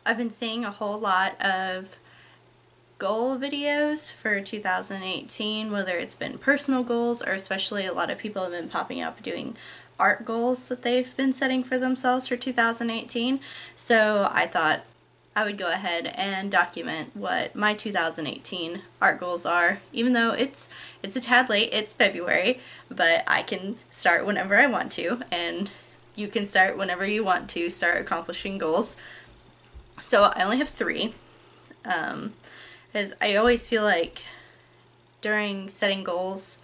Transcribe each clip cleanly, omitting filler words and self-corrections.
I've been seeing a whole lot of goal videos for 2018, whether it's been personal goals or especially a lot of people have been popping up doing art goals that they've been setting for themselves for 2018. So I thought I would go ahead and document what my 2018 art goals are, even though it's a tad late. It's February, but I can start whenever I want to, and you can start whenever you want to start accomplishing goals. So I only have three, because I always feel like during setting goals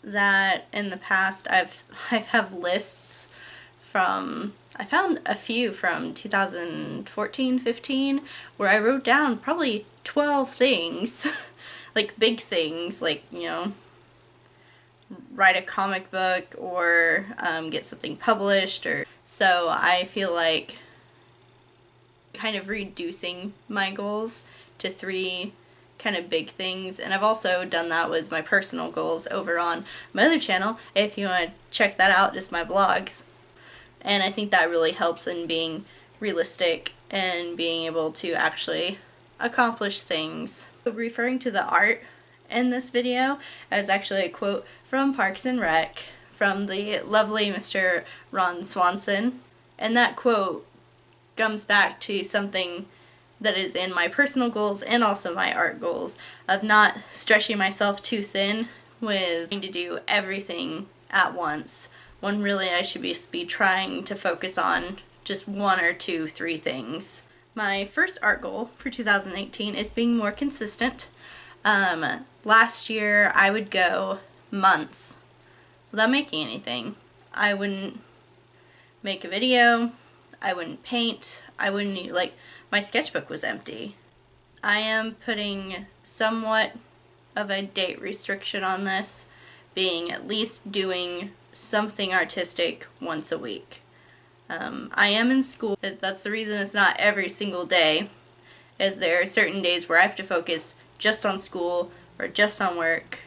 that in the past I have lists from, I found a few from 2014-15 where I wrote down probably 12 things like big things, like, write a comic book or get something published. Or so I feel like kind of reducing my goals to three kind of big things, and I've also done that with my personal goals over on my other channel if you want to check that out, just my vlogs. And I think that really helps in being realistic and being able to actually accomplish things. Referring to the art in this video is actually a quote from Parks and Rec from the lovely Mr. Ron Swanson, and that quote comes back to something that is in my personal goals and also my art goals, of not stretching myself too thin with trying to do everything at once, when really I should be trying to focus on just one or two, three things. My first art goal for 2018 is being more consistent. Last year I would go months without making anything. I wouldn't make a video, I wouldn't paint, I wouldn't, like, my sketchbook was empty. I am putting somewhat of a date restriction on this, being at least doing something artistic once a week. I am in school. That's the reason it's not every single day, is there are certain days where I have to focus just on school or just on work,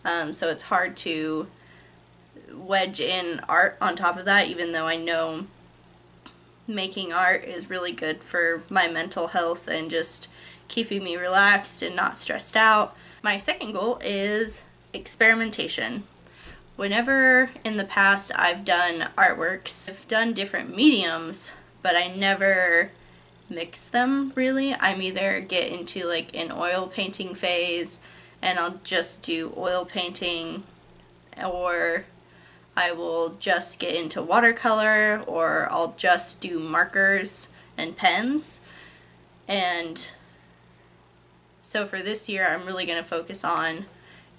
so it's hard to wedge in art on top of that, even though I know making art is really good for my mental health and just keeping me relaxed and not stressed out. My second goal is experimentation. Whenever in the past I've done artworks, I've done different mediums, but I never mix them really. I'm either get into like an oil painting phase and I'll just do oil painting, or I will just get into watercolor, or I'll just do markers and pens. And so for this year I'm really going to focus on,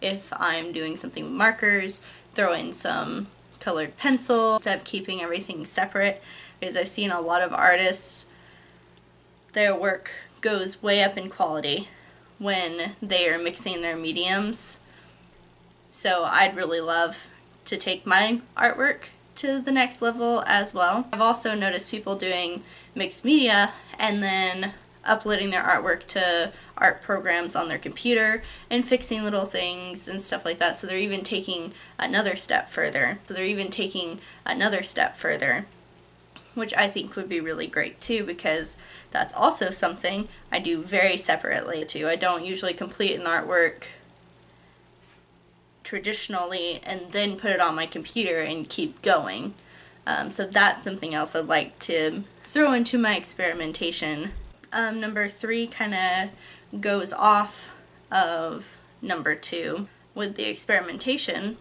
if I'm doing something with markers, throw in some colored pencil instead of keeping everything separate, because I've seen a lot of artists, their work goes way up in quality when they are mixing their mediums. So I'd really love to take my artwork to the next level as well. I've also noticed people doing mixed media and then uploading their artwork to art programs on their computer and fixing little things and stuff like that. So they're even taking another step further. Which I think would be really great too, because that's also something I do very separately too. I don't usually complete an artwork traditionally and then put it on my computer and keep going. So that's something else I'd like to throw into my experimentation. Number 3 kind of goes off of number 2. With the experimentation,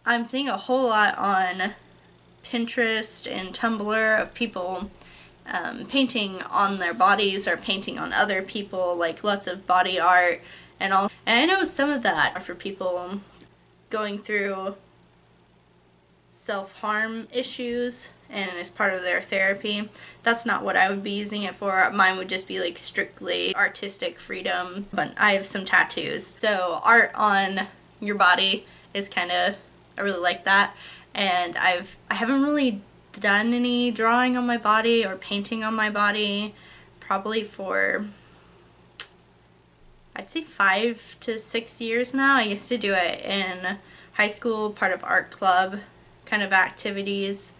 I'm seeing a whole lot on Pinterest and Tumblr of people painting on their bodies or painting on other people, like lots of body art and all. And I know some of that are for people going through self-harm issues and as part of their therapy. That's not what I would be using it for. Mine would just be like strictly artistic freedom. But I have some tattoos, so art on your body is kind of, I really like that. And I haven't really done any drawing on my body or painting on my body probably for, I'd say 5 to 6 years now. I used to do it in high school, part of art club kind of activities,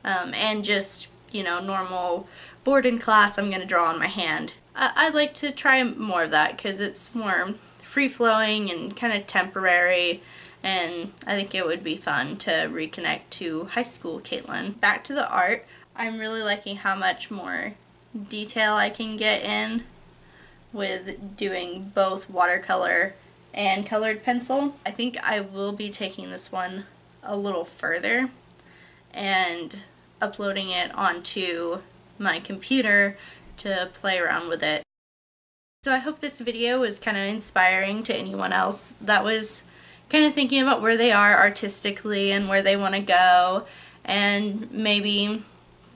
and just, normal bored in class, I'm going to draw on my hand. I'd like to try more of that because it's more free-flowing and kind of temporary, and I think it would be fun to reconnect to high school Caitlin. Back to the art, I'm really liking how much more detail I can get in with doing both watercolor and colored pencil. I think I will be taking this one a little further and uploading it onto my computer to play around with it. So I hope this video was kind of inspiring to anyone else that was kind of thinking about where they are artistically and where they want to go, and maybe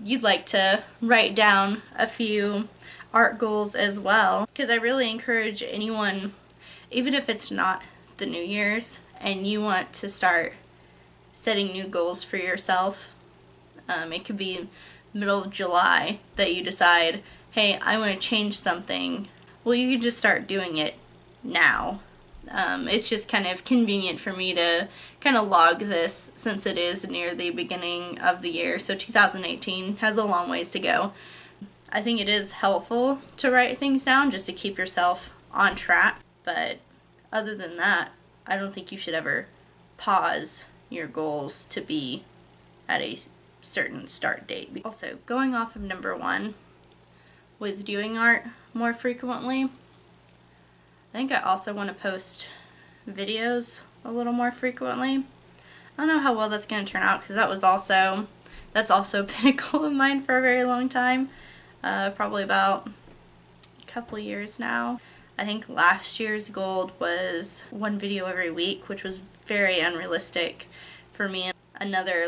you'd like to write down a few art goals as well, because I really encourage anyone, even if it's not the New Year's and you want to start setting new goals for yourself. It could be middle of July that you decide, hey, I want to change something. Well, you can just start doing it now. It's just kind of convenient for me to kind of log this since it is near the beginning of the year, so 2018 has a long ways to go. I think it is helpful to write things down just to keep yourself on track, but other than that, I don't think you should ever pause your goals to be at a certain start date. Also, going off of number 1, with doing art more frequently, I think I also want to post videos a little more frequently. I don't know how well that's going to turn out because that's also been a goal of mine for a very long time, probably about a couple years now. I think last year's goal was 1 video every week, which was very unrealistic for me. Another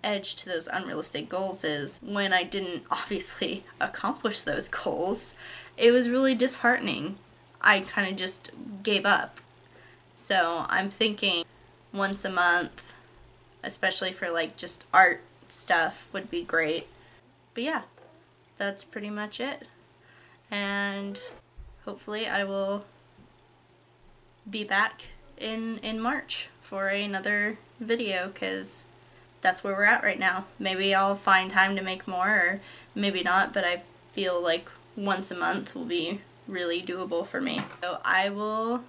edge to those unrealistic goals is when I didn't obviously accomplish those goals, it was really disheartening. I kind of just gave up. So I'm thinking once a month, especially for just art stuff, would be great. But yeah, that's pretty much it. And hopefully I will be back in March for another video, because that's where we're at right now. Maybe I'll find time to make more, or maybe not, but I feel like once a month will be really doable for me. So I will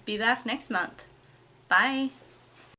be back next month. Bye!